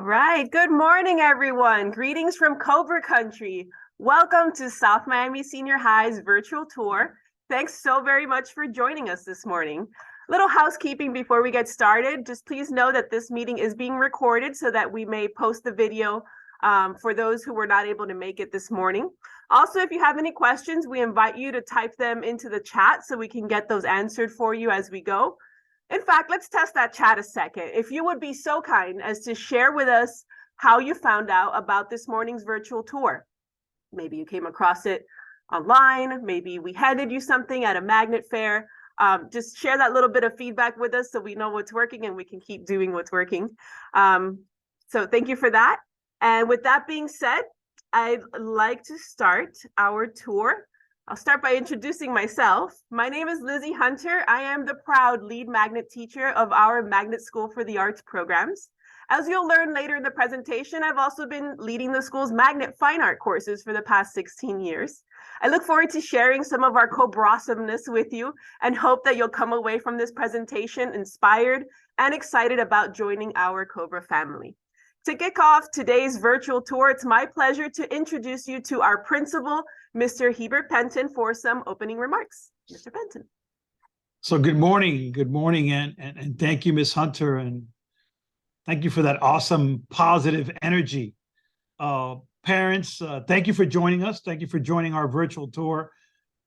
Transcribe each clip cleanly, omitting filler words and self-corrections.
right. Good morning, everyone. Greetings from Cobra Country. Welcome to South Miami Senior High's virtual tour. Thanks so very much for joining us this morning. Little housekeeping before we get started. Just please know that this meeting is being recorded so that we may post the video for those who were not able to make it this morning. Also, if you have any questions, we invite you to type them into the chat so we can get those answered for you as we go. In fact, let's test that chat a second. If you would be so kind as to share with us how you found out about this morning's virtual tour. Maybe you came across it online, maybe we handed you something at a magnet fair. Just share that little bit of feedback with us so we know what's working and we can keep doing what's working. So thank you for that. And with that being said, I'd like to start our tour. I'll start by introducing myself. My name is Lizzie Hunter. I am the proud lead magnet teacher of our Magnet School for the Arts programs. As you'll learn later in the presentation, I've also been leading the school's magnet fine art courses for the past 16 years. I look forward to sharing some of our Cobra-awesomeness with you and hope that you'll come away from this presentation inspired and excited about joining our Cobra family. To kick off today's virtual tour, it's my pleasure to introduce you to our principal, Mr. Hebert Penton, for some opening remarks. Mr. Penton. So good morning, and thank you, Ms. Hunter, and thank you for that awesome positive energy. Parents, thank you for joining us. Thank you for joining our virtual tour.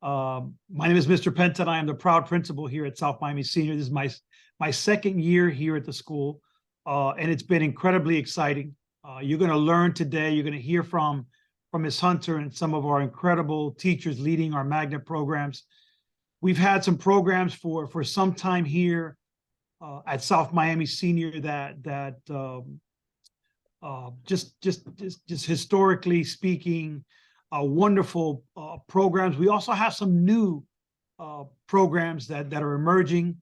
My name is Mr. Penton. I am the proud principal here at South Miami Senior. This is my second year here at the school. And it's been incredibly exciting. You're going to learn today. You're going to hear from Ms. Hunter and some of our incredible teachers leading our magnet programs. We've had some programs for some time here at South Miami Senior that just historically speaking, wonderful programs. We also have some new programs that are emerging.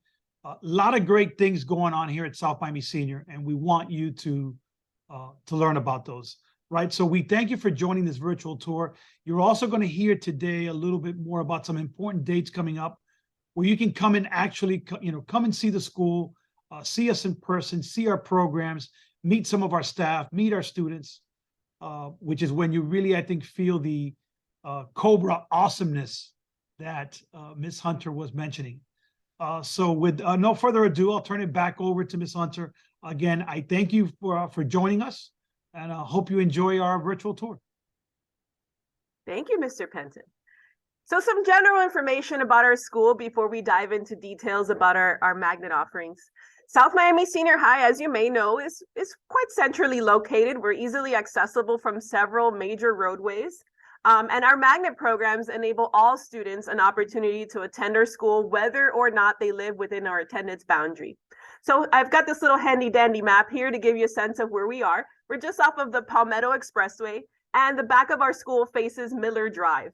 A lot of great things going on here at South Miami Senior, and we want you to learn about those, right? So we thank you for joining this virtual tour. You're also going to hear today a little bit more about some important dates coming up where you can come and actually, come and see the school, see us in person, see our programs, meet some of our staff, meet our students, which is when you really, I think, feel the Cobra awesomeness that Ms. Hunter was mentioning. So with no further ado, I'll turn it back over to Ms. Hunter. Again, I thank you for joining us, and I hope you enjoy our virtual tour. Thank you, Mr. Penton. So some general information about our school before we dive into details about our magnet offerings. South Miami Senior High, as you may know, is quite centrally located. We're easily accessible from several major roadways. And our magnet programs enable all students an opportunity to attend our school, whether or not they live within our attendance boundary. So I've got this little handy dandy map here to give you a sense of where we are. We're just off of the Palmetto Expressway, and the back of our school faces Miller Drive.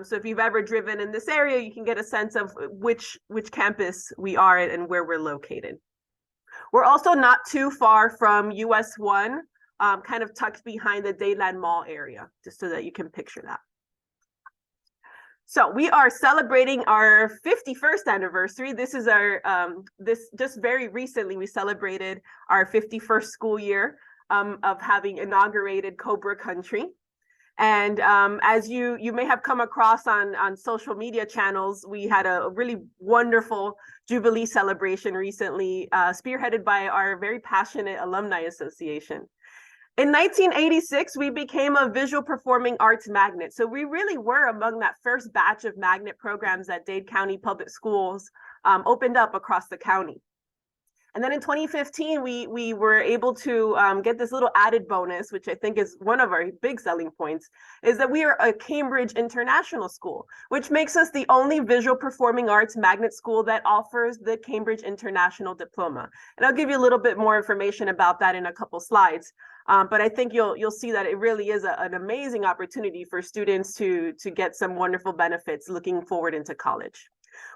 So if you've ever driven in this area, you can get a sense of which campus we are and where we're located. We're also not too far from US 1. Kind of tucked behind the Dayland Mall area, just so that you can picture that. So we are celebrating our 51st anniversary. This is our, just very recently, we celebrated our 51st school year of having inaugurated Cobra Country. And as you may have come across on social media channels, we had a really wonderful Jubilee celebration recently, spearheaded by our very passionate Alumni Association. In 1986, we became a visual performing arts magnet. So we really were among that first batch of magnet programs that Dade County Public Schools opened up across the county. And then in 2015, we were able to get this little added bonus, which I think is one of our big selling points, is that we are a Cambridge International School, which makes us the only visual performing arts magnet school that offers the Cambridge International Diploma. And I'll give you a little bit more information about that in a couple slides. But I think you'll see that it really is an amazing opportunity for students to get some wonderful benefits looking forward into college.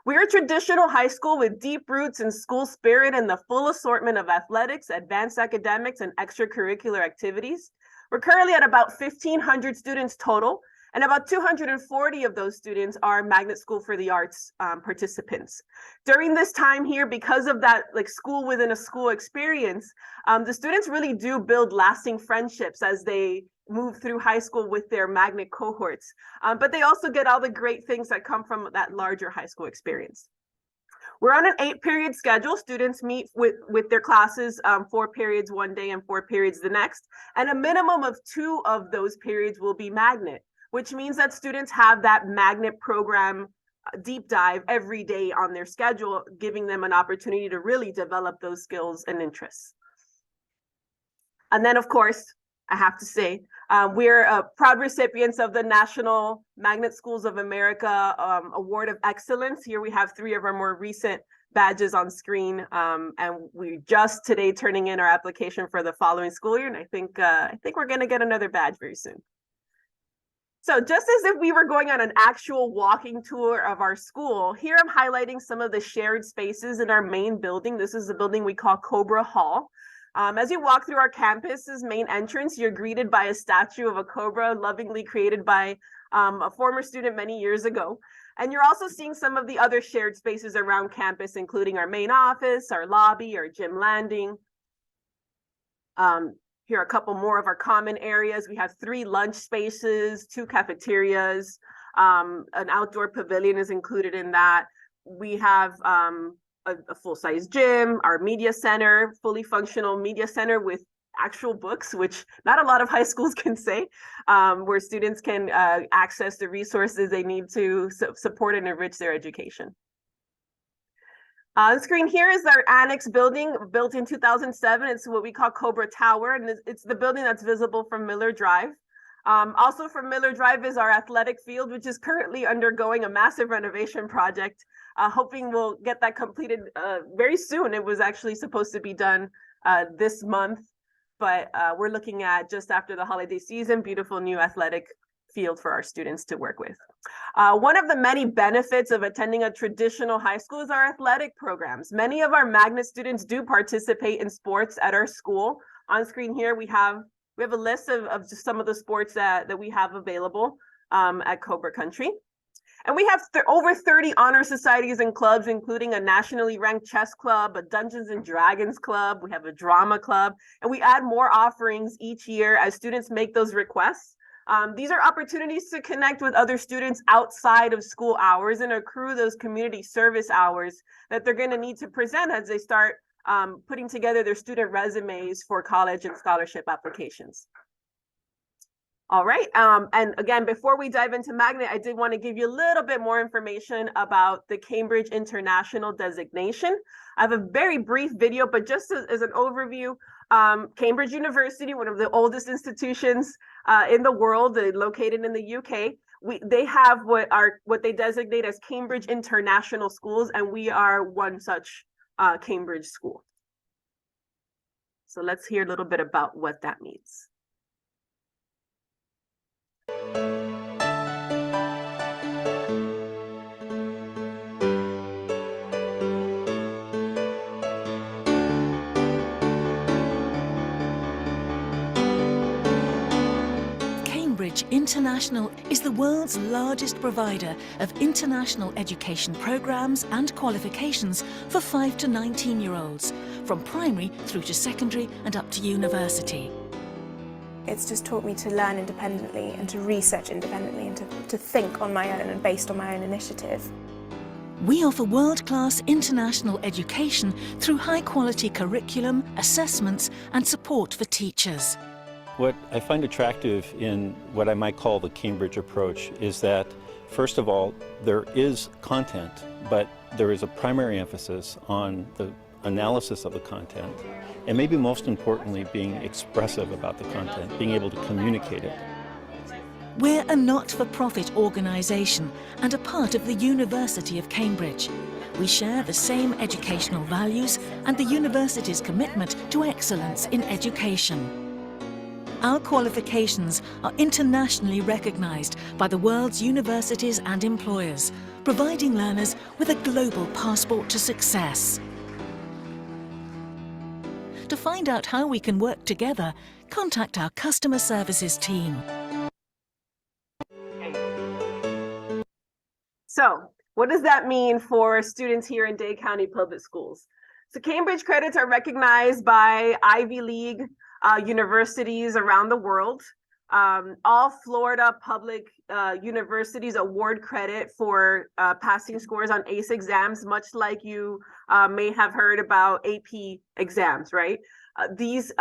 We're a traditional high school with deep roots in school spirit and the full assortment of athletics, advanced academics, and extracurricular activities. We're currently at about 1,500 students total, And about 240 of those students are Magnet School for the Arts participants. During this time here, because of that like school within a school experience, the students really do build lasting friendships as they move through high school with their Magnet cohorts. But they also get all the great things that come from that larger high school experience. We're on an 8-period schedule. Students meet with their classes, 4 periods one day and 4 periods the next. And a minimum of 2 of those periods will be Magnet, which means that students have that Magnet program deep dive every day on their schedule, giving them an opportunity to really develop those skills and interests. And then, of course, I have to say, we're proud recipients of the National Magnet Schools of America Award of Excellence. Here we have 3 of our more recent badges on screen, and we just today turning in our application for the following school year, and I think we're going to get another badge very soon. So just as if we were going on an actual walking tour of our school, here I'm highlighting some of the shared spaces in our main building. This is the building we call Cobra Hall. As you walk through our campus's main entrance, you're greeted by a statue of a cobra lovingly created by a former student many years ago. And you're also seeing some of the other shared spaces around campus, including our main office, our lobby, our gym landing. Here are a couple more of our common areas. We have 3 lunch spaces, 2 cafeterias, an outdoor pavilion is included in that. We have a full-size gym, our media center, fully functional media center with actual books, which not a lot of high schools can say, where students can access the resources they need to support and enrich their education. On the screen here is our annex building built in 2007. It's what we call Cobra Tower, and it's the building that's visible from Miller Drive. Also from Miller Drive is our athletic field, which is currently undergoing a massive renovation project. Hoping we'll get that completed very soon. It was actually supposed to be done this month, but we're looking at just after the holiday season, beautiful new athletic field for our students to work with. One of the many benefits of attending a traditional high school is our athletic programs. Many of our Magnet students do participate in sports at our school. On screen here, we have a list of just some of the sports that we have available at Cobra Country. And we have over 30 honor societies and clubs, including a nationally ranked chess club, a Dungeons and Dragons club. We have a drama club, and we add more offerings each year as students make those requests. These are opportunities to connect with other students outside of school hours and accrue those community service hours that they're going to need to present as they start putting together their student resumes for college and scholarship applications. All right, and again, before we dive into Magnet, I did want to give you a little bit more information about the Cambridge International designation. I have a very brief video, but just as an overview, Cambridge University, one of the oldest institutions in the world, located in the UK, they have what they designate as Cambridge International Schools, and we are one such Cambridge school. So let's hear a little bit about what that means. Cambridge International is the world's largest provider of international education programs and qualifications for 5 to 19-year-olds, from primary through to secondary and up to university. It's just taught me to learn independently and to research independently and to think on my own and based on my own initiative. We offer world-class international education through high-quality curriculum, assessments and support for teachers. What I find attractive in what I might call the Cambridge approach is that, first of all, there is content, but there is a primary emphasis on the analysis of the content, and maybe most importantly, being expressive about the content, being able to communicate it. We're a not-for-profit organisation and a part of the University of Cambridge. We share the same educational values and the university's commitment to excellence in education. Our qualifications are internationally recognised by the world's universities and employers, providing learners with a global passport to success. To find out how we can work together, contact our customer services team. So what does that mean for students here in Dade County Public Schools? So Cambridge credits are recognized by Ivy League universities around the world. All Florida public universities award credit for passing scores on ACE exams, much like you may have heard about AP exams, right? These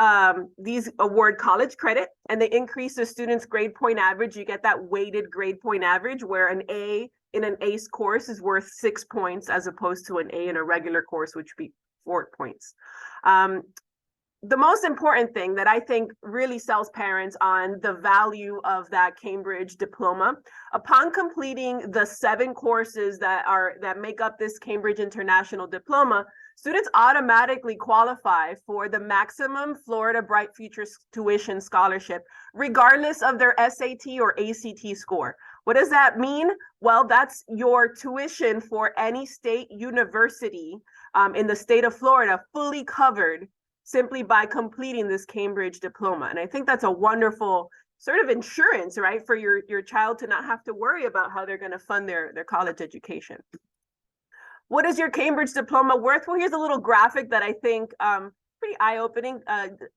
award college credit, and they increase the student's grade point average. You get that weighted grade point average, where an A in an ACE course is worth 6 points as opposed to an A in a regular course, which would be 4 points. The most important thing that I think really sells parents on the value of that Cambridge diploma, upon completing the 7 courses that make up this Cambridge International Diploma, students automatically qualify for the maximum Florida Bright Futures tuition scholarship, regardless of their SAT or ACT score. What does that mean? Well, that's your tuition for any state university in the state of Florida, fully covered simply by completing this Cambridge diploma. And I think that's a wonderful sort of insurance, right, for your child to not have to worry about how they're going to fund their college education. What is your Cambridge diploma worth? Well, here's a little graphic that I think pretty eye-opening.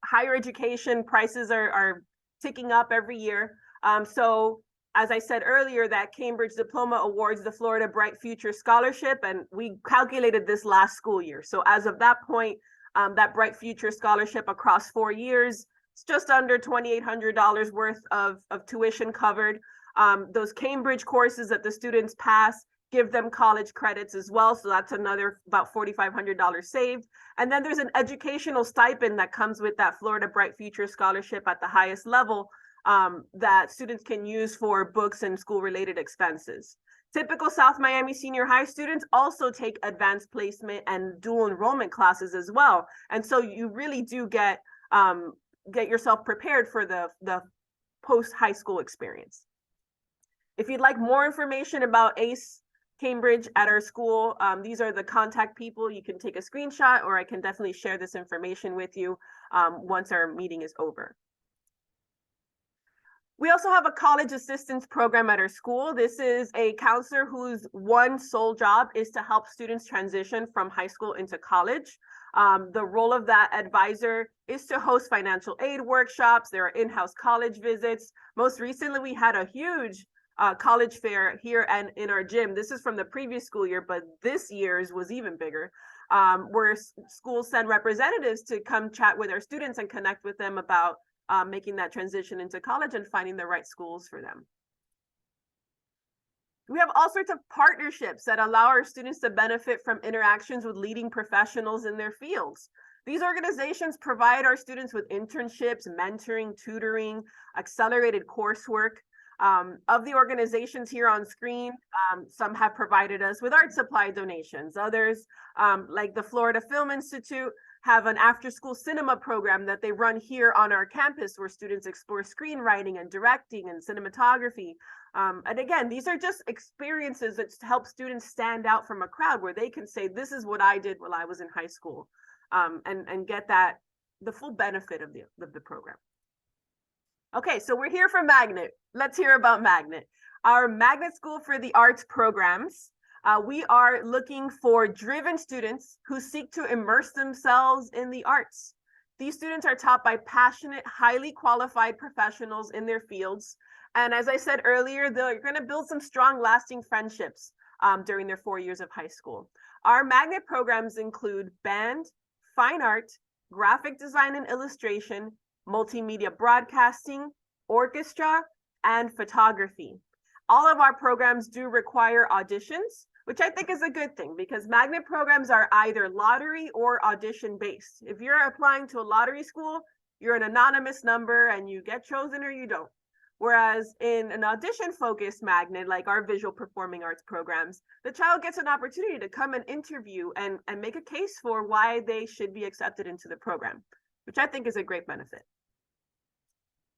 Higher education prices are ticking up every year. So as I said earlier, that Cambridge diploma awards the Florida Bright Future Scholarship, and we calculated this last school year. So as of that point, that Bright Future Scholarship across 4 years, it's just under $2,800 worth of tuition covered. Those Cambridge courses that the students pass give them college credits as well. So that's another about $4,500 saved. And then there's an educational stipend that comes with that Florida Bright Future Scholarship at the highest level that students can use for books and school-related expenses. Typical South Miami Senior High students also take advanced placement and dual enrollment classes as well. And so you really do get yourself prepared for the post-high school experience. If you'd like more information about ACE Cambridge at our school, these are the contact people. You can take a screenshot, or I can definitely share this information with you once our meeting is over. We also have a college assistance program at our school. This is a counselor whose one sole job is to help students transition from high school into college. The role of that advisor is to host financial aid workshops. There are in-house college visits. Most recently, we had a huge college fair here and in our gym. This is from the previous school year, but this year's was even bigger, where schools send representatives to come chat with our students and connect with them about making that transition into college and finding the right schools for them. We have all sorts of partnerships that allow our students to benefit from interactions with leading professionals in their fields. These organizations provide our students with internships, mentoring, tutoring, accelerated coursework. Of the organizations here on screen, some have provided us with art supply donations. Others, like the Florida Film Institute, have an after-school cinema program that they run here on our campus, where students explore screenwriting and directing and cinematography. And again, these are just experiences that help students stand out from a crowd, where they can say, this is what I did while I was in high school, and get the full benefit of the program. Okay, so we're here for Magnet. Let's hear about Magnet. Our Magnet School for the Arts programs. We are looking for driven students who seek to immerse themselves in the arts. These students are taught by passionate, highly qualified professionals in their fields. And as I said earlier, they're going to build some strong, lasting friendships during their 4 years of high school. Our Magnet programs include band, fine art, graphic design and illustration, multimedia broadcasting, orchestra, and photography. All of our programs do require auditions, which I think is a good thing, because Magnet programs are either lottery or audition based. If you're applying to a lottery school, you're an anonymous number and you get chosen or you don't. Whereas in an audition focused Magnet, like our visual performing arts programs, the child gets an opportunity to come and interview and make a case for why they should be accepted into the program, which I think is a great benefit.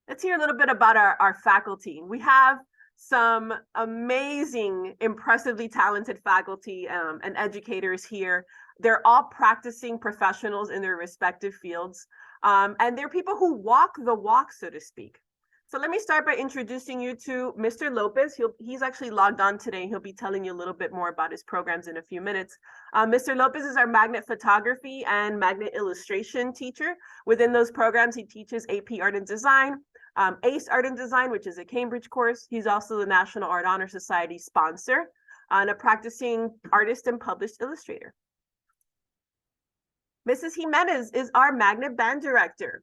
Let's hear a little bit about our faculty. We have some amazing, impressively talented faculty and educators here. They're all practicing professionals in their respective fields. And they're people who walk the walk, so to speak. So let me start by introducing you to Mr. Lopez. He's actually logged on today. He'll be telling you a little bit more about his programs in a few minutes. Mr. Lopez is our magnet photography and magnet illustration teacher. Within those programs, he teaches AP Art and Design, ACE Art and Design, which is a Cambridge course. He's also the National Art Honor Society sponsor and a practicing artist and published illustrator. Mrs. Jimenez is our magnet band director.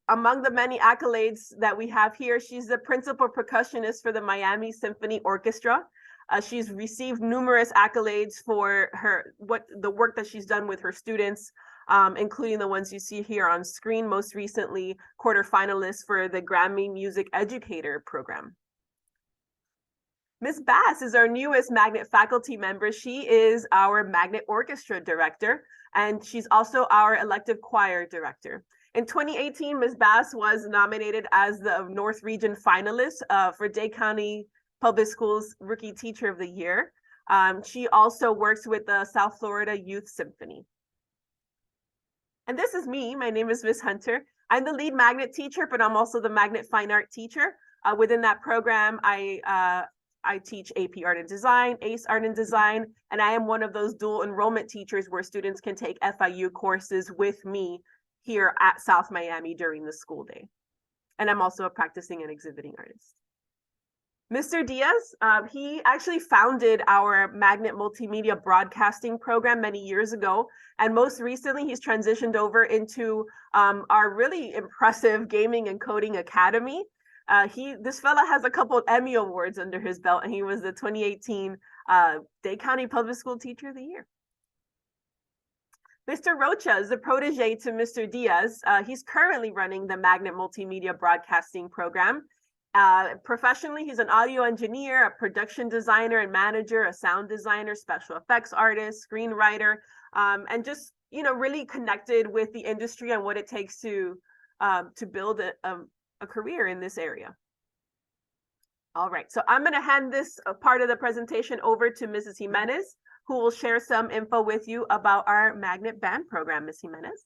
Among the many accolades that we have here, she's the principal percussionist for the Miami Symphony Orchestra. She's received numerous accolades for the work that she's done with her students, including the ones you see here on screen, most recently quarterfinalist for the Grammy Music Educator program. Ms. Bass is our newest magnet faculty member. She is our magnet orchestra director, and she's also our elective choir director. In 2018, Ms. Bass was nominated as the North Region finalist for Dade County Public Schools Rookie Teacher of the Year. She also works with the South Florida Youth Symphony. And this is me. My name is Ms. Hunter. I'm the lead magnet teacher, but I'm also the magnet fine art teacher. Within that program, I teach AP Art and Design, ACE Art and Design, and I am one of those dual enrollment teachers where students can take FIU courses with me here at South Miami during the school day. And I'm also a practicing and exhibiting artist. Mr. Diaz, he actually founded our magnet multimedia broadcasting program many years ago. And most recently, he's transitioned over into our really impressive Gaming and Coding Academy. This fella has a couple of Emmy Awards under his belt, and he was the 2018 Dade County Public School Teacher of the Year. Mr. Rocha is a protege to Mr. Diaz. He's currently running the Magnet Multimedia Broadcasting Program. Professionally, he's an audio engineer, a production designer and manager, a sound designer, special effects artist, screenwriter, and just, really connected with the industry and what it takes to build a career in this area. All right, so I'm going to hand this part of the presentation over to Mrs. Jimenez, who will share some info with you about our magnet band program. Ms. Jimenez.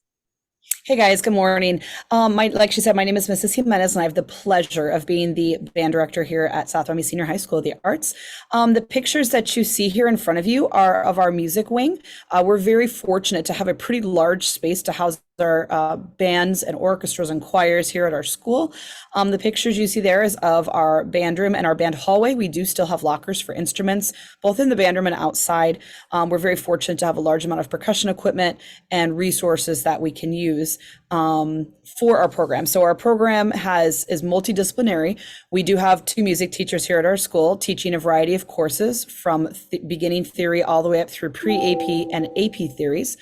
Hey guys, good morning. Like she said, my name is Mrs. Jimenez, and I have the pleasure of being the band director here at South Miami Senior High School of the Arts. The pictures that you see here in front of you are of our music wing. We're very fortunate to have a pretty large space to house our bands and orchestras and choirs here at our school. The pictures you see there is of our band room and our band hallway. We do still have lockers for instruments, both in the band room and outside. We're very fortunate to have a large amount of percussion equipment and resources that we can use for our program. So our program is multidisciplinary. We do have 2 music teachers here at our school teaching a variety of courses from beginning theory all the way up through pre-AP and AP theories.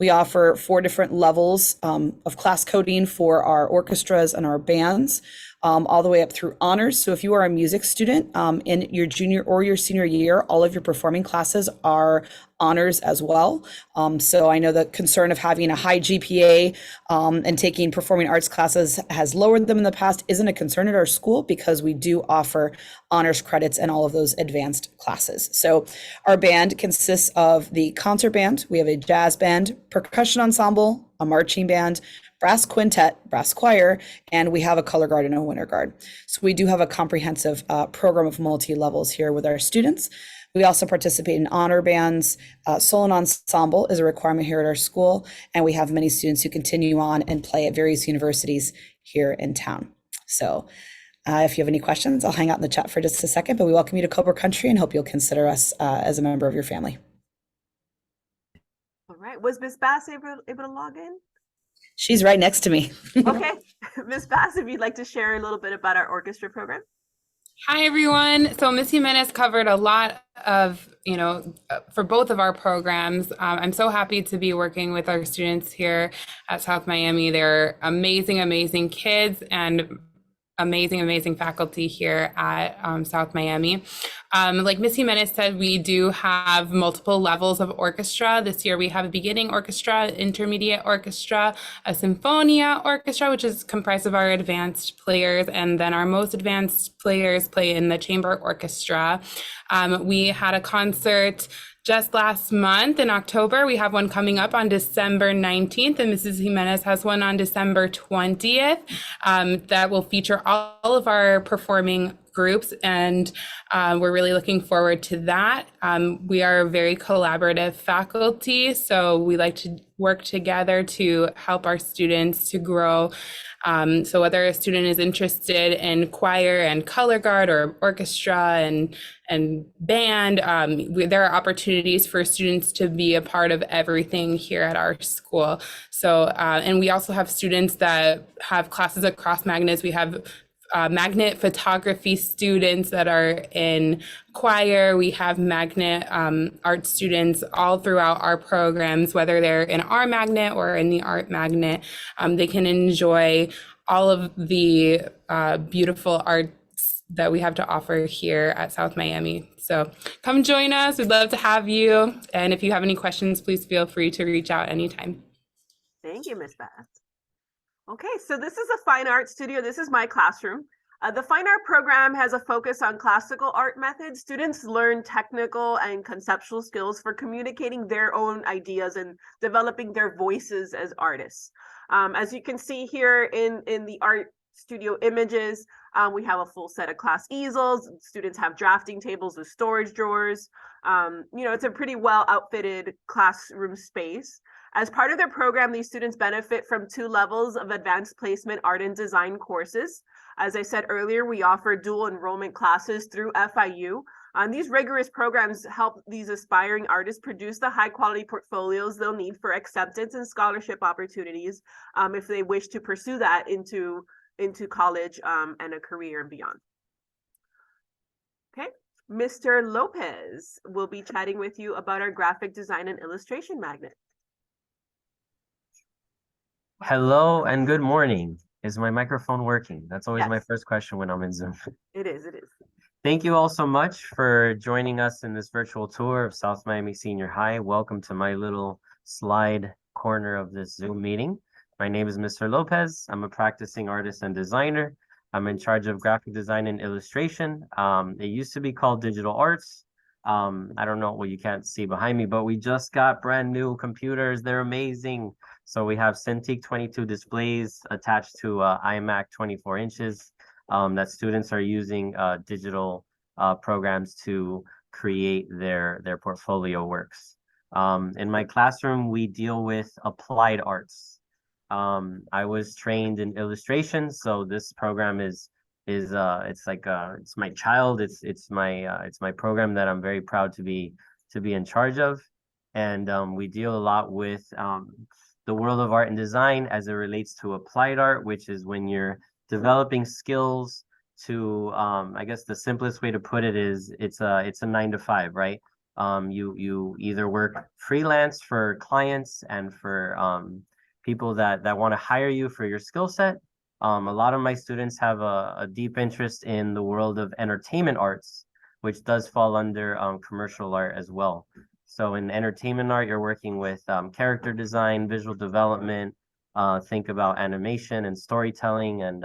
We offer 4 different levels of class coding for our orchestras and our bands, all the way up through honors. So if you are a music student in your junior or your senior year, all of your performing classes are honors as well. So I know the concern of having a high GPA and taking performing arts classes has lowered them in the past isn't a concern at our school, because we do offer honors credits in all of those advanced classes. So our band consists of the concert band, we have a jazz band, percussion ensemble, a marching band, brass quintet, brass choir, and we have a color guard and a winter guard. So we do have a comprehensive program of multi-levels here with our students. We also participate in honor bands. Solo ensemble is a requirement here at our school, and we have many students who continue on and play at various universities here in town. So if you have any questions, I'll hang out in the chat for just a second, but we welcome you to Cobra Country and hope you'll consider us as a member of your family. All right, was Ms. Bass able to log in? She's right next to me. Okay, Ms. Bass, if you'd like to share a little bit about our orchestra program. Hi, everyone. So Ms. Jimenez covered a lot of, for both of our programs. I'm so happy to be working with our students here at South Miami. They're amazing, amazing kids and amazing faculty here at South Miami. Like Ms. Jimenez said, we do have multiple levels of orchestra. This year we have a beginning orchestra, intermediate orchestra, a sinfonia orchestra, which is comprised of our advanced players, and then our most advanced players play in the chamber orchestra. We had a concert just last month in October. We have one coming up on December 19th, and Mrs. Jimenez has one on December 20th that will feature all of our performing groups, and we're really looking forward to that. We are a very collaborative faculty, so we like to work together to help our students to grow. So whether a student is interested in choir and color guard or orchestra and band, there are opportunities for students to be a part of everything here at our school. So, and we also have students that have classes across magnets. We have magnet photography students that are in choir. We have magnet art students all throughout our programs, whether they're in our magnet or in the art magnet. They can enjoy all of the beautiful arts that we have to offer here at South Miami. So come join us. We'd love to have you. And if you have any questions, please feel free to reach out anytime. Thank you, Ms. Beth. Okay, so this is a fine art studio. This is my classroom. The fine art program has a focus on classical art methods. Students learn technical and conceptual skills for communicating their own ideas and developing their voices as artists. As you can see here in the art studio images, we have a full set of class easels. Students have drafting tables with storage drawers. It's a pretty well outfitted classroom space. As part of their program, these students benefit from 2 levels of advanced placement art and design courses. As I said earlier, we offer dual enrollment classes through FIU. These rigorous programs help these aspiring artists produce the high quality portfolios they'll need for acceptance and scholarship opportunities if they wish to pursue that into college and a career and beyond. Okay, Mr. Lopez will be chatting with you about our graphic design and illustration magnet. Hello and good morning. Is my microphone working? That's always Yes. my first question when I'm in Zoom. It is. Thank you all so much for joining us in this virtual tour of South Miami Senior High. Welcome to my little slide corner of this Zoom meeting. My name is Mr. Lopez. I'm a practicing artist and designer. I'm in charge of graphic design and illustration. It used to be called digital arts. I don't know, well, you can't see behind me, but we just got brand new computers. They're amazing. So we have Cintiq 22 displays attached to iMac 24 inches that students are using digital programs to create their portfolio works. In my classroom, we deal with applied arts. I was trained in illustration, so this program is it's my child. It's my program that I'm very proud to be in charge of, and we deal a lot with the world of art and design as it relates to applied art, which is when you're developing skills to I guess the simplest way to put it is it's a 9-to-5, right? You either work freelance for clients and for people that want to hire you for your skill set. A lot of my students have a deep interest in the world of entertainment arts, which does fall under commercial art as well. So in entertainment art, you're working with character design, visual development, think about animation and storytelling and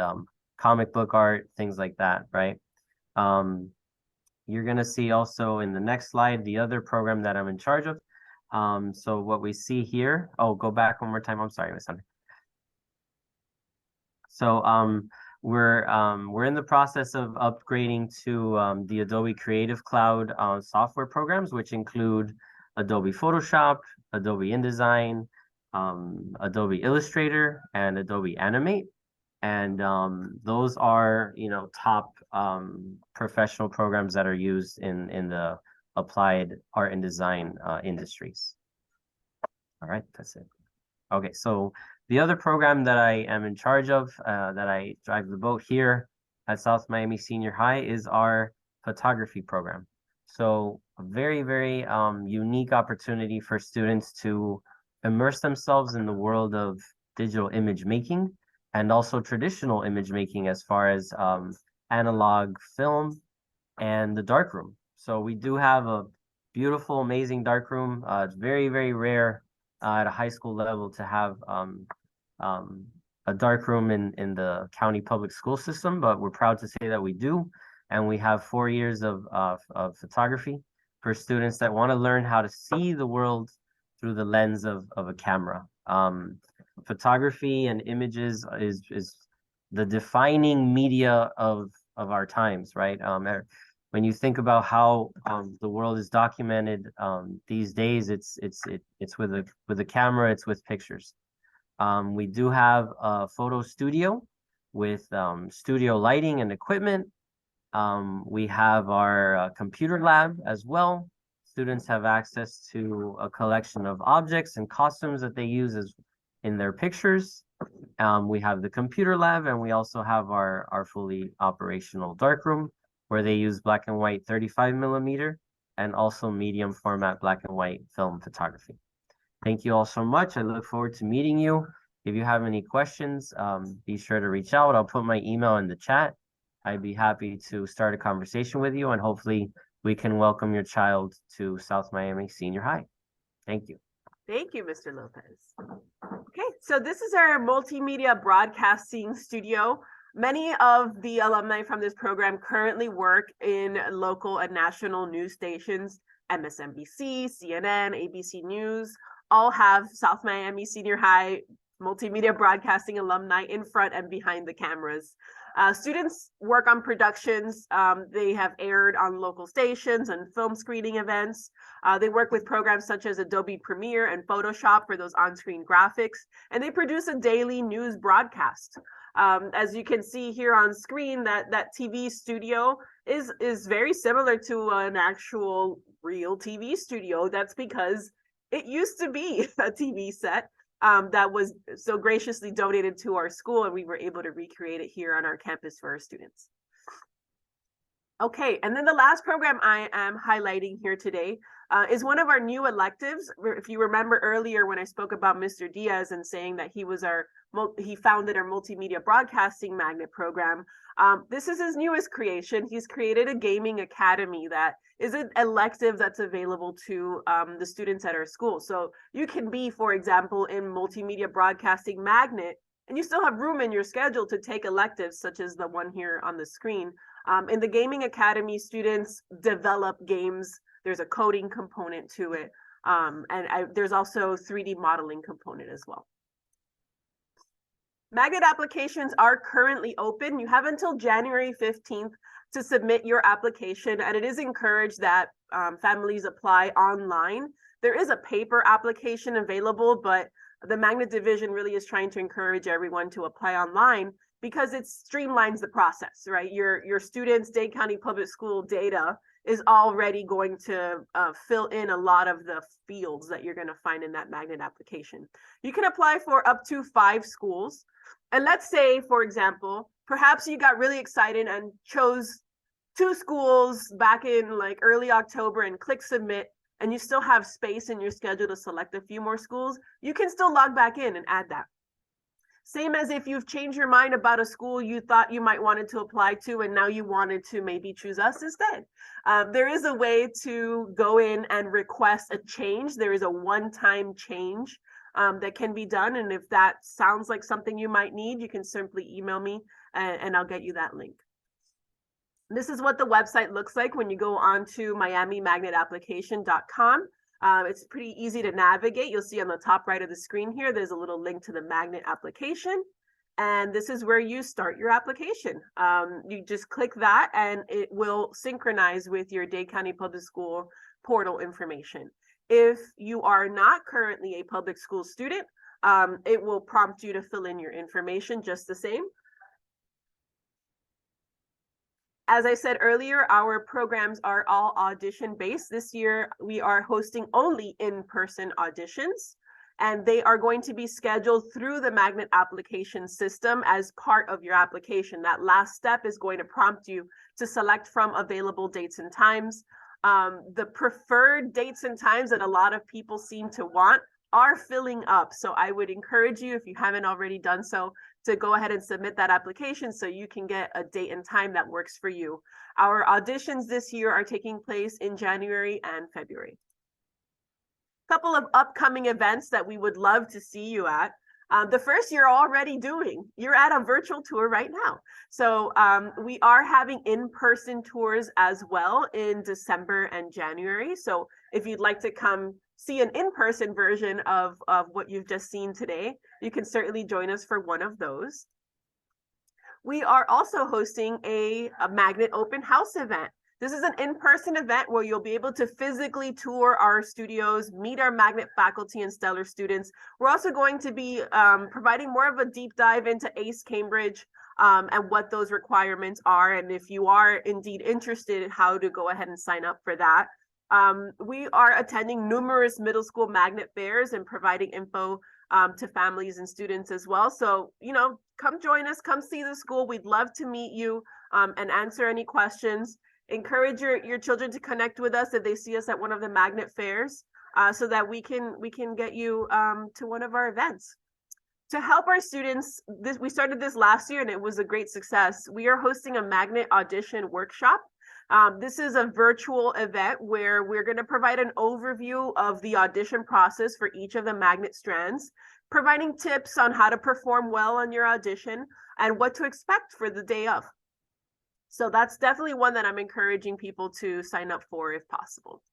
comic book art, things like that, right? You're gonna see also in the next slide, the other program that I'm in charge of. So what we see here, oh, go back one more time. I'm sorry, Miss Hunter. So we're in the process of upgrading to the Adobe Creative Cloud software programs, which include Adobe Photoshop, Adobe InDesign, Adobe Illustrator, and Adobe Animate. And those are, top professional programs that are used in the applied art and design industries. All right, that's it. Okay, so the other program that I am in charge of, that I drive the boat here at South Miami Senior High, is our photography program. So a very, very unique opportunity for students to immerse themselves in the world of digital image making and also traditional image making as far as analog film and the darkroom. So we do have a beautiful, amazing darkroom. It's very, very rare at a high school level to have a darkroom in the county public school system, but we're proud to say that we do. And we have 4 years of photography. for students that want to learn how to see the world through the lens of a camera. Photography and images is the defining media of our times, right? When you think about how the world is documented these days, it's with a camera, it's with pictures. We do have a photo studio with studio lighting and equipment. We have our computer lab as well. Students have access to a collection of objects and costumes that they use in their pictures. We have the computer lab, and we also have our fully operational darkroom, where they use black and white 35mm and also medium format black and white film photography. Thank you all so much. I look forward to meeting you. If you have any questions, be sure to reach out. I'll put my email in the chat. I'd be happy to start a conversation with you, and hopefully we can welcome your child to South Miami Senior High. Thank you. Thank you, Mr. Lopez. Okay, so this is our multimedia broadcasting studio. Many of the alumni from this program currently work in local and national news stations. MSNBC, CNN, ABC News, all have South Miami Senior High multimedia broadcasting alumni in front and behind the cameras. Students work on productions. They have aired on local stations and film screening events. They work with programs such as Adobe Premiere and Photoshop for those on-screen graphics, and they produce a daily news broadcast. As you can see here on screen, that TV studio is very similar to an actual real TV studio. That's because it used to be a TV set that was so graciously donated to our school, and we were able to recreate it here on our campus for our students. Okay, and then the last program I am highlighting here today is one of our new electives. If you remember earlier when I spoke about Mr. Diaz and saying that he founded our multimedia broadcasting magnet program, this is his newest creation. He's created a gaming academy that is an elective that's available to the students at our school. So you can be, for example, in multimedia broadcasting magnet, and you still have room in your schedule to take electives such as the one here on the screen. In the gaming academy, students develop games. There's a coding component to it, there's also 3D modeling component as well. Magnet applications are currently open. You have until January 15th to submit your application, and it is encouraged that families apply online. There is a paper application available, but the Magnet Division really is trying to encourage everyone to apply online because it streamlines the process, right? Your students' Dade County Public School data is already going to fill in a lot of the fields that you're going to find in that magnet application. You can apply for up to 5 schools. And let's say, for example, perhaps you got really excited and chose 2 schools back in like early October and click submit, and you still have space in your schedule to select a few more schools. You can still log back in and add that. Same as if you've changed your mind about a school you thought you might wanted to apply to, and now you wanted to maybe choose us instead. There is a way to go in and request a change. There is a one-time change that can be done. And if that sounds like something you might need, you can simply email me and I'll get you that link. This is what the website looks like when you go on to miamimagnetapplication.com. It's pretty easy to navigate. You'll see on the top right of the screen here, there's a little link to the magnet application. And this is where you start your application. You just click that and it will synchronize with your Dade County Public School portal information. If you are not currently a public school student, it will prompt you to fill in your information just the same. As I said earlier, our programs are all audition based. This year, we are hosting only in-person auditions, and they are going to be scheduled through the magnet application system as part of your application. That last step is going to prompt you to select from available dates and times. The preferred dates and times that a lot of people seem to want are filling up. So I would encourage you, if you haven't already done so, to go ahead and submit that application so you can get a date and time that works for you. Our auditions this year are taking place in January and February. A couple of upcoming events that we would love to see you at. The first you're already doing. You're at a virtual tour right now. So we are having in-person tours as well in December and January. So if you'd like to come see an in-person version of what you've just seen today, you can certainly join us for one of those. We are also hosting a Magnet Open House event. This is an in-person event where you'll be able to physically tour our studios, meet our Magnet faculty and stellar students. We're also going to be providing more of a deep dive into ACE Cambridge and what those requirements are. And if you are indeed interested in how to go ahead and sign up for that. We are attending numerous middle school magnet fairs and providing info to families and students as well. So, come join us, come see the school. We'd love to meet you and answer any questions. Encourage your children to connect with us if they see us at one of the magnet fairs so that we can get you to one of our events. To help our students, we started this last year and it was a great success. We are hosting a magnet audition workshop. This is a virtual event where we're going to provide an overview of the audition process for each of the magnet strands, providing tips on how to perform well on your audition and what to expect for the day of. So that's definitely one that I'm encouraging people to sign up for if possible.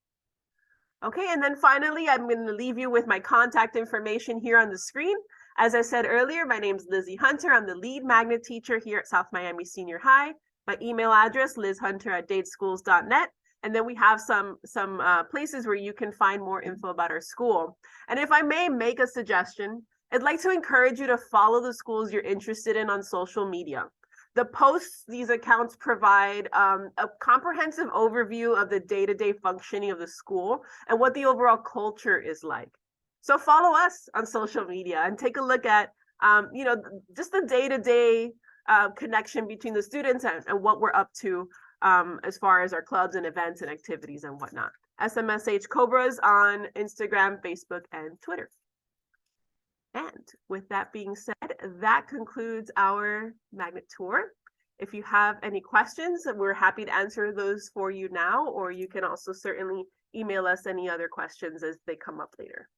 Okay, and then finally, I'm going to leave you with my contact information here on the screen. As I said earlier, my name is Lizzie Hunter. I'm the lead magnet teacher here at South Miami Senior High. My email address, lizhunter@dateschools.net. And then we have some places where you can find more info about our school. And if I may make a suggestion, I'd like to encourage you to follow the schools you're interested in on social media. The posts these accounts provide a comprehensive overview of the day-to-day functioning of the school and what the overall culture is like. So follow us on social media and take a look at, just the day-to-day connection between the students and what we're up to as far as our clubs and events and activities and whatnot. SMSH Cobras on Instagram, Facebook, and Twitter. And with that being said, that concludes our magnet tour. If you have any questions, we're happy to answer those for you now, or you can also certainly email us any other questions as they come up later.